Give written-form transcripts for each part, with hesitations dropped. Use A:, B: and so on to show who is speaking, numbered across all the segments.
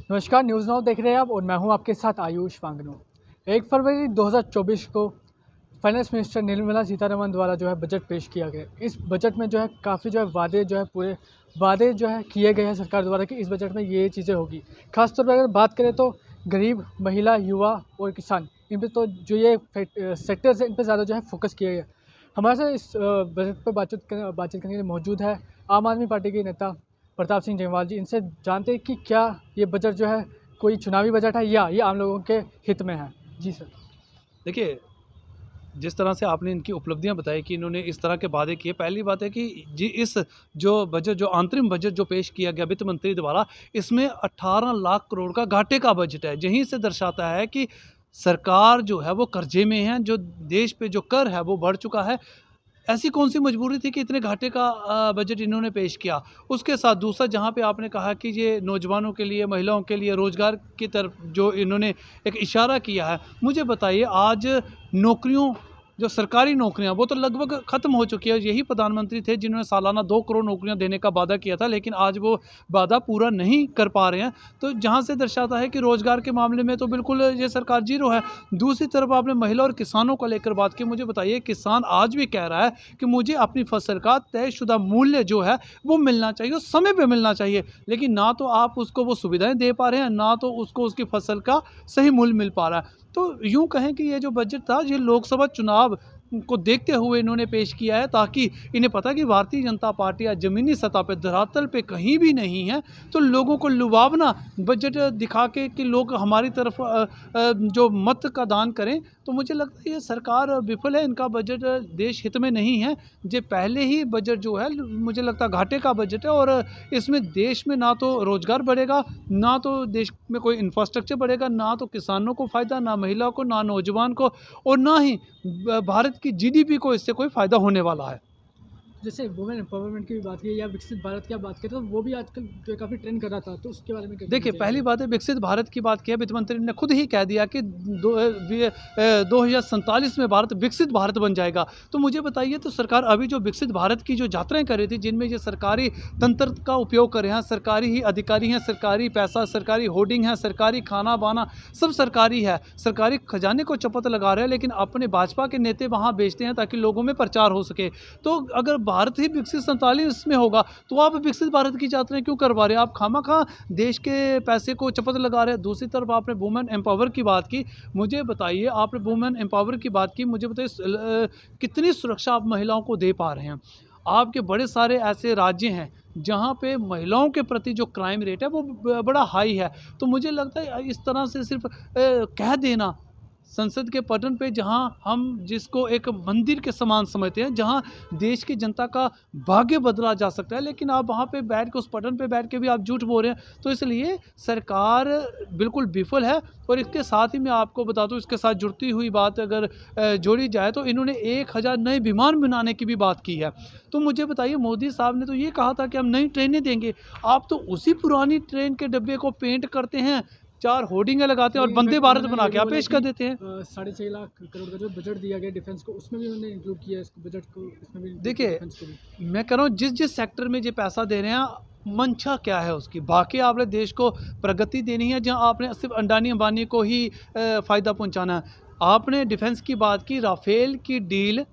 A: नमस्कार, news now देख रहे हैं आप और मैं हूं आपके साथ आयुष वांगनू। 1 फरवरी 2024 को फाइनेंस मिनिस्टर निर्मला सीतारमण द्वारा जो है बजट पेश किया गया। इस बजट में जो है काफ़ी जो है वादे जो है पूरे वादे जो है किए गए हैं सरकार द्वारा कि इस बजट में ये चीज़ें होगी। खासतौर पर अगर बात करें तो गरीब, महिला, युवा और किसान, इन पे तो जो ये सेक्टर्स हैं इन पर ज़्यादा जो है फोकस किया गया। हमारे साथ इस बजट पर बातचीत करने के लिए मौजूद है आम आदमी पार्टी के नेता प्रताप सिंह जयसवाल जी। इनसे जानते हैं कि क्या ये बजट जो है कोई चुनावी बजट है या ये आम लोगों के हित में है। जी सर।
B: देखिए, जिस तरह से आपने इनकी उपलब्धियां बताई कि इन्होंने इस तरह के वादे किए, पहली बात है कि जी इस जो अंतरिम बजट जो पेश किया गया वित्त मंत्री द्वारा, इसमें 18 लाख करोड़ का घाटे का बजट है। यहीं से दर्शाता है कि सरकार जो है वो कर्जे में है, जो देश पे जो कर है वो बढ़ चुका है। ऐसी कौन सी मजबूरी थी कि इतने घाटे का बजट इन्होंने पेश किया। उसके साथ दूसरा, जहाँ पे आपने कहा कि ये नौजवानों के लिए, महिलाओं के लिए रोज़गार की तरफ जो इन्होंने एक इशारा किया है, मुझे बताइए आज नौकरियों, जो सरकारी नौकरियां वो तो लगभग ख़त्म हो चुकी है। यही प्रधानमंत्री थे जिन्होंने सालाना 2 करोड़ नौकरियां देने का वादा किया था, लेकिन आज वो वादा पूरा नहीं कर पा रहे हैं। तो जहां से दर्शाता है कि रोज़गार के मामले में तो बिल्कुल ये सरकार जीरो है। दूसरी तरफ आपने महिला और किसानों को लेकर बात की। मुझे बताइए, किसान आज भी कह रहा है कि मुझे अपनी फसल का तयशुदा मूल्य जो है वो मिलना चाहिए, समय पर मिलना चाहिए, लेकिन ना तो आप उसको वो सुविधाएँ दे पा रहे हैं, ना तो उसको उसकी फसल का सही मूल्य मिल पा रहा है। तो यूँ कहें कि ये जो बजट था, ये लोकसभा चुनाव को देखते हुए इन्होंने पेश किया है, ताकि इन्हें पता कि भारतीय जनता पार्टी आज ज़मीनी सतह पे, धरातल पे कहीं भी नहीं है। तो लोगों को लुभावना बजट दिखा के कि लोग हमारी तरफ जो मत का दान करें, तो मुझे लगता है ये सरकार विफल है। इनका बजट देश हित में नहीं है। ये पहले ही बजट जो है मुझे लगता है घाटे का बजट है, और इसमें देश में ना तो रोज़गार बढ़ेगा, ना तो देश में कोई इंफ्रास्ट्रक्चर बढ़ेगा, ना तो किसानों को फ़ायदा, ना महिला को, ना नौजवान को, और ना ही भारत की जीडीपी को इससे कोई फ़ायदा होने वाला है।
A: जैसे वुमेन एम्पावरमेंट की भी बात की या विकसित भारत की आप बात करें तो वो भी आजकल जो काफ़ी ट्रेंड कर रहा था, तो उसके बारे में क्या कहना
B: देखिए, पहली
A: चाहिए?
B: बात है, विकसित भारत की बात की है, वित्त मंत्री ने खुद ही कह दिया कि 2047 में भारत विकसित भारत बन जाएगा। तो मुझे बताइए, तो सरकार अभी जो विकसित भारत की जो यात्राएँ कर रही थी, जिनमें ये सरकारी तंत्र का उपयोग कर रहे हैं, सरकारी ही अधिकारी हैं, सरकारी पैसा, सरकारी होर्डिंग है, सरकारी खाना-बाना सब सरकारी है, सरकारी खजाने को चपत लगा रहे हैं, लेकिन अपने भाजपा के नेता वहाँ भेजते हैं ताकि लोगों में प्रचार हो सके। तो अगर भारत ही विकसित 47 में होगा, तो आप विकसित भारत की यात्राएँ क्यों करवा रहे हैं? आप खामखा देश के पैसे को चपत लगा रहे हैं। दूसरी तरफ आपने वुमेन एम्पावर की बात की। मुझे बताइए, आपने वुमेन एम्पावर की बात की, मुझे बताइए कितनी सुरक्षा आप महिलाओं को दे पा रहे हैं? आपके बड़े सारे ऐसे राज्य हैं जहाँ पे महिलाओं के प्रति जो क्राइम रेट है वो बड़ा हाई है। तो मुझे लगता है इस तरह से सिर्फ कह देना संसद के पटल पे, जहाँ हम जिसको एक मंदिर के समान समझते हैं, जहाँ देश की जनता का भाग्य बदला जा सकता है, लेकिन आप वहाँ पे बैठ के, उस पटल पे बैठ के भी आप झूठ बोल रहे हैं। तो इसलिए सरकार बिल्कुल विफल है। और इसके साथ ही मैं आपको बता दूँ, इसके साथ जुड़ती हुई बात अगर जोड़ी जाए, तो इन्होंने 1000 नए विमान बनाने की भी बात की है। तो मुझे बताइए, मोदी साहब ने तो ये कहा था कि हम नई ट्रेनें देंगे, आप तो उसी पुरानी ट्रेन के डिब्बे को पेंट करते हैं, 4 होर्डिंगें लगाते हैं और वंदे भारत बना के आप पेश कर देते हैं।
A: 6.5 लाख करोड़ का जो बजट दिया गया डिफेंस को, उसमें भी उन्होंने इंक्लूड किया है इसको, बजट को इसमें भी
B: देखिए,
A: डिफेंस को भी।
B: मैं कह रहा हूँ जिस सेक्टर में ये पैसा दे रहे हैं, मंशा क्या है उसकी। बाकी आपने देश को प्रगति देनी है, जहाँ आपने सिर्फ अंडानी अंबानी को ही फ़ायदा पहुँचाना है। आपने डिफेंस की बात की, राफेल की डील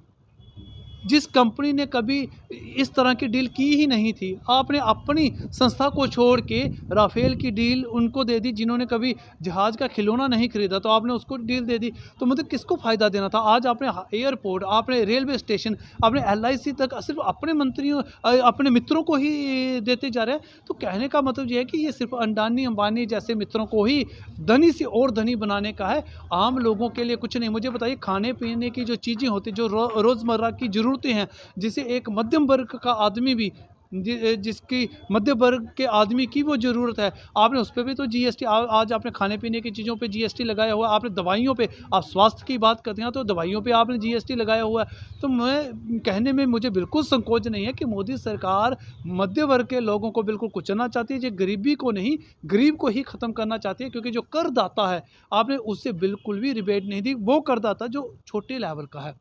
B: जिस कंपनी ने कभी इस तरह की डील की ही नहीं थी, आपने अपनी संस्था को छोड़ के राफेल की डील उनको दे दी, जिन्होंने कभी जहाज़ का खिलौना नहीं खरीदा, तो आपने उसको डील दे दी। तो मतलब किसको फ़ायदा देना था? आज आपने एयरपोर्ट, आपने रेलवे स्टेशन, आपने एलआईसी तक सिर्फ अपने मंत्रियों अपने मित्रों को ही देते जा रहे हैं। तो कहने का मतलब ये है कि ये सिर्फ अंडानी अंबानी जैसे मित्रों को ही धनी से और धनी बनाने का है, आम लोगों के लिए कुछ नहीं। मुझे बताइए, खाने पीने की जो चीज़ें होती, जो रोज़मर्रा की ज़रूरतें हैं, जिसे एक मध्यम वर्ग का आदमी भी जिसकी मध्य वर्ग के आदमी की वो ज़रूरत है, आपने उस पे भी तो जीएसटी, आज आपने खाने पीने की चीज़ों पे जीएसटी लगाया हुआ है, आपने दवाइयों पे, आप स्वास्थ्य की बात करते हैं तो दवाइयों पे आपने जीएसटी लगाया हुआ है। तो मैं कहने में मुझे बिल्कुल संकोच नहीं है कि मोदी सरकार मध्य वर्ग के लोगों को बिल्कुल कुचलना चाहती है, जो गरीबी को नहीं, गरीब को ही ख़त्म करना चाहती है। क्योंकि जो करदाता है, आपने उससे बिल्कुल भी रिबेट नहीं दी, वो करदाता जो छोटे लेवल का है।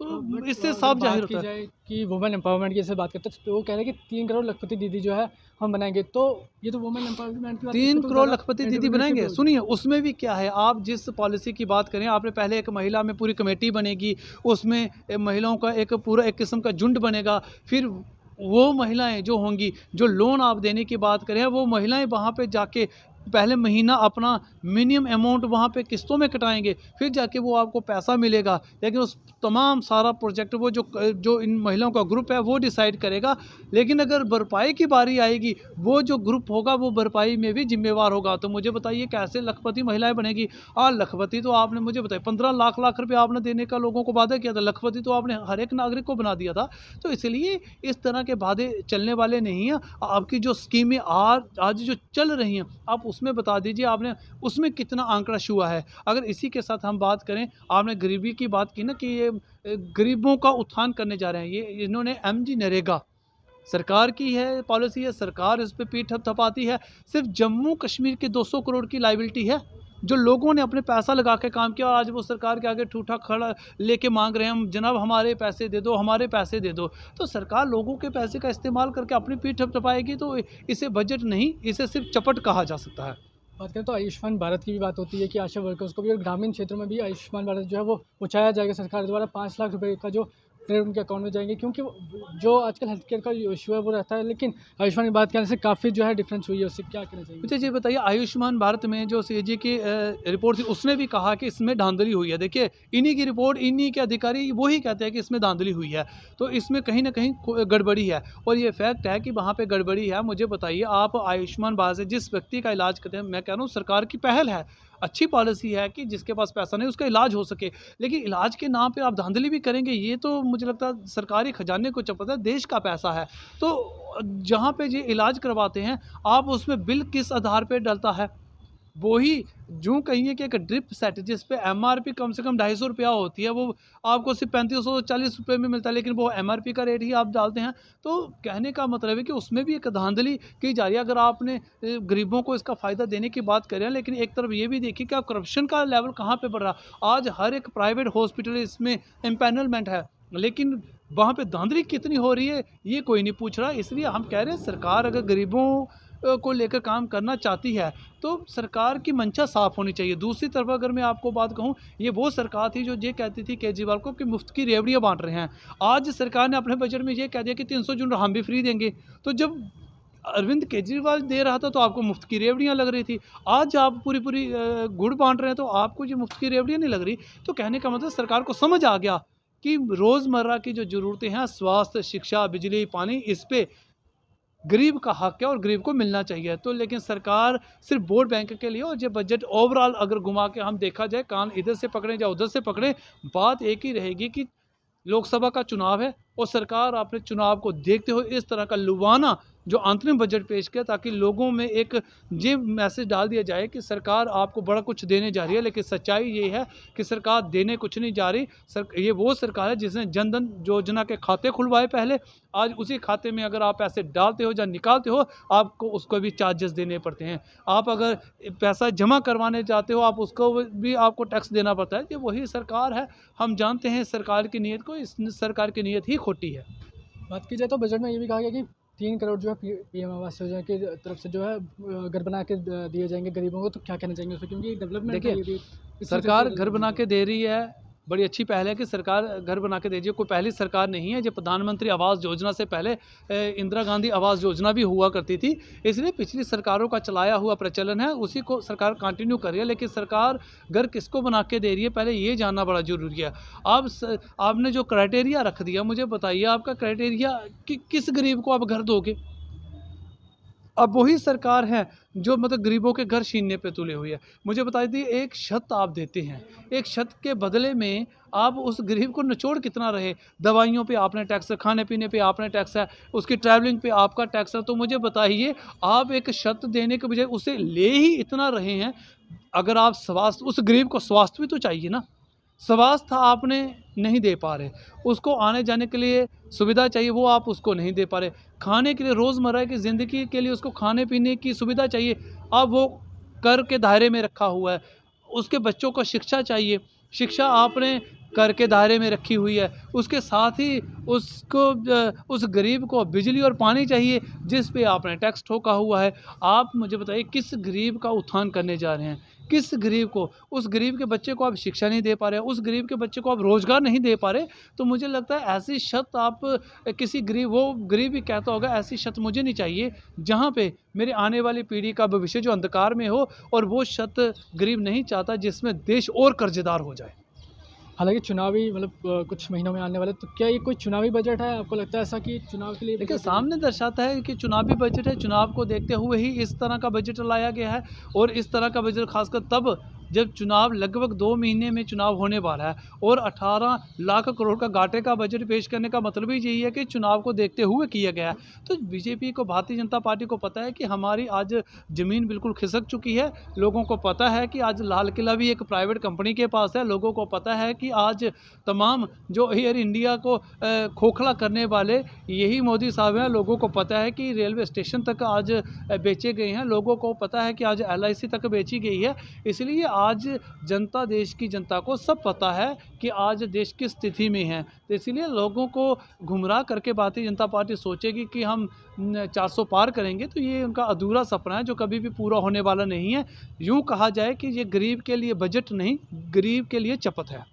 A: बट
B: इससे
A: अगर
B: साफ
A: बात
B: जाहिर
A: की
B: होता है।
A: जाए कि वुमेन एम्पावरमेंट की जैसे बात करते हैं तो वो कह रहे हैं कि 3 करोड़ लखपति दीदी जो है हम बनाएंगे, तो ये तो वुमेन एम्पावरमेंट की बात है, इस पे
B: 3
A: तो
B: करोड़
A: ज़्यादा
B: लखपति दीदी
A: एंटरप्रेन्योरशिप
B: बनाएँगे?
A: हो
B: सुनिए, उसमें भी क्या है, आप जिस पॉलिसी की बात करें, आपने पहले एक महिला में पूरी कमेटी बनेगी, उसमें महिलाओं का एक पूरा एक किस्म का झुंड बनेगा, फिर वो महिलाएँ जो होंगी, जो लोन आप देने की बात करें, वो महिलाएँ वहाँ पे जाके पहले महीना अपना मिनिमम अमाउंट वहाँ पे किस्तों में कटाएँगे, फिर जाके वो आपको पैसा मिलेगा। लेकिन उस तमाम सारा प्रोजेक्ट वो जो इन महिलाओं का ग्रुप है वो डिसाइड करेगा। लेकिन अगर भरपाई की बारी आएगी, वो जो ग्रुप होगा वो भरपाई में भी ज़िम्मेवार होगा। तो मुझे बताइए कैसे लखपति महिलाएँ बनेगी? लखपति तो आपने मुझे बताया 15 लाख रुपए आपने देने का लोगों को वादा किया था। लखपति तो आपने हर एक नागरिक को बना दिया था। तो इसलिए इस तरह के वादे चलने वाले नहीं हैं। आपकी जो स्कीमें आज जो चल रही हैं, आप उसमें बता दीजिए आपने उसमें कितना आंकड़ा छुआ है। अगर इसी के साथ हम बात करें, आपने गरीबी की बात की ना कि ये गरीबों का उत्थान करने जा रहे हैं। ये इन्होंने एमजी नरेगा सरकार की है पॉलिसी है, सरकार इस पे पीठ थपथपाती है। सिर्फ जम्मू कश्मीर की 200 करोड़ की लायबिलिटी है, जो लोगों ने अपने पैसा लगा के काम किया, और आज वो सरकार के आगे ठूठा खड़ा लेके मांग रहे हैं, हम जनाब हमारे पैसे दे दो, हमारे पैसे दे दो। तो सरकार लोगों के पैसे का इस्तेमाल करके अपनी पीठ थपथपाएगी, तो इसे बजट नहीं, इसे सिर्फ चपट कहा जा सकता है।
A: बात करें तो आयुष्मान भारत की भी बात होती है कि आशा वर्कर्स को भी और ग्रामीण क्षेत्रों में भी आयुष्मान भारत जो है वो पहुँचाया जाएगा सरकार द्वारा। 5 लाख रुपए का जो डायरेक्ट उनके अकाउंट में जाएंगे, क्योंकि जो आजकल हेल्थ केयर का इशू है वो रहता है, लेकिन आयुष्मान की बात करने से काफ़ी जो है डिफरेंस हुई है, उससे क्या कहना चाहिए?
B: मुझे ये बताइए, आयुष्मान भारत में जो सीएजी की रिपोर्ट थी, उसने भी कहा कि इसमें धांधली हुई है। देखिए, इन्हीं की रिपोर्ट, इन्हीं के अधिकारी वही कहते हैं कि इसमें धांधली हुई है, तो इसमें कहीं ना कहीं गड़बड़ी है, और ये फैक्ट है कि वहाँ पे गड़बड़ी है। मुझे बताइए, आप आयुष्मान भारत से जिस व्यक्ति का इलाज करते हैं, मैं कह रहा हूँ सरकार की पहल है, अच्छी पॉलिसी है कि जिसके पास पैसा नहीं उसका इलाज हो सके, लेकिन इलाज के नाम पे आप धांधली भी करेंगे, ये तो मुझे लगता है सरकारी खजाने को चपता है, देश का पैसा है। तो जहाँ पे ये इलाज करवाते हैं, आप उसमें बिल किस आधार पे डलता है? वही यूँ कहिए कि एक ड्रिप सेट जिस पे एमआरपी कम से कम 250 रुपया होती है, वो आपको सिर्फ 3540 रुपये में मिलता है, लेकिन वो एमआरपी का रेट ही आप डालते हैं। तो कहने का मतलब है कि उसमें भी एक धांधली की जा रही है। अगर आपने गरीबों को इसका फ़ायदा देने की बात करें, लेकिन एक तरफ ये भी देखिए कि करप्शन का लेवल कहाँ पे बढ़ रहा है। आज हर एक प्राइवेट हॉस्पिटल इसमें एम्पैनलमेंट है, लेकिन वहाँ पे धांधली कितनी हो रही है ये कोई नहीं पूछ रहा। इसलिए हम कह रहे हैं, सरकार अगर गरीबों को लेकर काम करना चाहती है, तो सरकार की मंशा साफ़ होनी चाहिए। दूसरी तरफ अगर मैं आपको बात कहूँ, ये वो सरकार थी जो ये कहती थी केजरीवाल को कि मुफ्त की रेवड़ियाँ बांट रहे हैं। आज सरकार ने अपने बजट में ये कह दिया कि 300 यूनिट हम भी फ्री देंगे। तो जब अरविंद केजरीवाल दे रहा था तो आपको मुफ्त की रेवड़ियाँ लग रही थी, आज आप पूरी पूरी गुड़ बांट रहे हैं तो आपको ये मुफ्त की रेवड़ियाँ नहीं लग रही। तो कहने का मतलब सरकार को समझ आ गया कि रोज़मर्रा की जो ज़रूरतें हैं, स्वास्थ्य, शिक्षा, बिजली, पानी, इस पे गरीब का हक है और गरीब को मिलना चाहिए। तो लेकिन सरकार सिर्फ वोट बैंक के लिए, और ये बजट ओवरऑल अगर घुमा के हम देखा जाए, कान इधर से पकड़े या उधर से पकड़े, बात एक ही रहेगी कि लोकसभा का चुनाव है और सरकार अपने चुनाव को देखते हुए इस तरह का लुभावना जो अंतरिम बजट पेश किया, ताकि लोगों में एक ये मैसेज डाल दिया जाए कि सरकार आपको बड़ा कुछ देने जा रही है, लेकिन सच्चाई ये है कि सरकार देने कुछ नहीं जा रही। ये वो सरकार है जिसने जन धन योजना के खाते खुलवाए पहले, आज उसी खाते में अगर आप पैसे डालते हो या निकालते हो, आपको उसको भी चार्जेस देने पड़ते हैं। आप अगर पैसा जमा करवाने जाते हो, आप उसको भी आपको टैक्स देना पड़ता है। ये वही सरकार है। हम जानते हैं सरकार की नीयत को, इस सरकार की नीयत ही खोटी है।
A: बात की जाए तो बजट में ये भी कहा गया कि 3 करोड़ जो है पीएम आवास योजना की तरफ से जो है घर बना के दिए जाएंगे गरीबों को, तो क्या कहना चाहेंगे उस पर? क्योंकि डेवलपमेंट
B: देखिए, सरकार घर बना के दे रही है, बड़ी अच्छी पहल है कि सरकार घर बना के दे रही है। कोई पहली सरकार नहीं है। जब प्रधानमंत्री आवास योजना से पहले इंदिरा गांधी आवास योजना भी हुआ करती थी, इसलिए पिछली सरकारों का चलाया हुआ प्रचलन है, उसी को सरकार कंटिन्यू कर रही है। लेकिन सरकार घर किसको बना के दे रही है, पहले ये जानना बड़ा ज़रूरी है। आपने जो क्राइटेरिया रख दिया, मुझे बताइए आपका क्राइटेरिया कि किस गरीब को आप घर दोगे? अब वही सरकार है जो मतलब गरीबों के घर छीनने पे तुले हुई है। मुझे बता दीजिए, एक छत आप देते हैं, एक छत के बदले में आप उस गरीब को निचोड़ कितना रहे। दवाइयों पे आपने टैक्स है, खाने पीने पे आपने टैक्स है, उसकी ट्रैवलिंग पे आपका टैक्स है। तो मुझे बताइए, आप एक छत देने के बजाय उसे ले ही इतना रहे हैं। अगर आप स्वास्थ्य, उस गरीब को स्वास्थ्य भी तो चाहिए ना, स्वास्थ्य आपने नहीं दे पा रहे, उसको आने जाने के लिए सुविधा चाहिए, वो आप उसको नहीं दे पा रहे। खाने के लिए, रोज़मर्रा की ज़िंदगी के लिए उसको खाने पीने की सुविधा चाहिए, अब वो कर के दायरे में रखा हुआ है। उसके बच्चों को शिक्षा चाहिए, शिक्षा आपने करके दायरे में रखी हुई है, उसके साथ ही उसको उस गरीब को बिजली और पानी चाहिए जिस पे आपने टैक्स ठोका हुआ है। आप मुझे बताइए किस गरीब का उत्थान करने जा रहे हैं? किस गरीब को? उस गरीब के बच्चे को आप शिक्षा नहीं दे पा रहे, उस गरीब के बच्चे को आप रोज़गार नहीं दे पा रहे। तो मुझे लगता है ऐसी शर्त आप किसी गरीब, वो गरीब ही कहता होगा ऐसी शर्त मुझे नहीं चाहिए जहाँ पे मेरे आने वाली पीढ़ी का भविष्य जो अंधकार में हो, और वो शर्त गरीब नहीं चाहता जिसमें देश और कर्ज़ेदार हो जाए।
A: हालाँकि चुनावी मतलब कुछ महीनों में आने वाले, तो क्या ये कोई चुनावी बजट है? आपको लगता है ऐसा कि चुनाव के लिए
B: देखिए
A: बजट
B: सामने दर्शाता है कि चुनावी बजट है, चुनाव को देखते हुए ही इस तरह का बजट लाया गया है। और इस तरह का बजट खासकर तब जब चुनाव लगभग 2 महीने में चुनाव होने वाला है, और 18 लाख करोड़ का घाटे का बजट पेश करने का मतलब ही यही है कि चुनाव को देखते हुए किया गया है। तो बीजेपी को, भारतीय जनता पार्टी को पता है कि हमारी आज ज़मीन बिल्कुल खिसक चुकी है। लोगों को पता है कि आज लाल किला भी एक प्राइवेट कंपनी के पास है। लोगों को पता है कि आज तमाम जो एयर इंडिया को खोखला करने वाले यही मोदी साहब हैं। लोगों को पता है कि रेलवे स्टेशन तक आज बेचे गए हैं। लोगों को पता है कि आज LIC तक बेची गई है। इसलिए आज जनता, देश की जनता को सब पता है कि आज देश किस स्थिति में है। तो इसीलिए लोगों को गुमराह करके भारतीय जनता पार्टी सोचेगी कि हम 400 पार करेंगे, तो ये उनका अधूरा सपना है जो कभी भी पूरा होने वाला नहीं है। यूँ कहा जाए कि ये गरीब के लिए बजट नहीं, गरीब के लिए चपत है।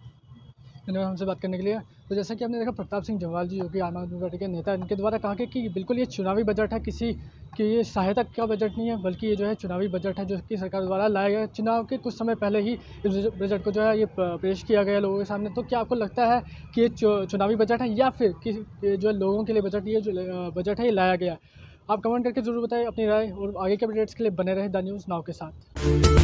A: धन्यवाद हमसे बात करने के लिए। तो जैसा कि आपने देखा, प्रताप सिंह जम्वाल जी जो कि आम आदमी पार्टी के नेता, इनके द्वारा कहा गया कि बिल्कुल ये चुनावी बजट है, किसी की ये सहायता का बजट नहीं है, बल्कि ये जो है चुनावी बजट है जो कि सरकार द्वारा लाया गया है। चुनाव के कुछ समय पहले ही इस बजट को जो है ये पेश किया गया लोगों के सामने। तो क्या आपको लगता है कि ये चुनावी बजट है, या फिर कि ये जो लोगों के लिए बजट, ये जो बजट है ये लाया गया है? आप कमेंट करके ज़रूर बताएं अपनी राय, और आगे के अपडेट्स के लिए बने रहे द न्यूज़ नाउ के साथ।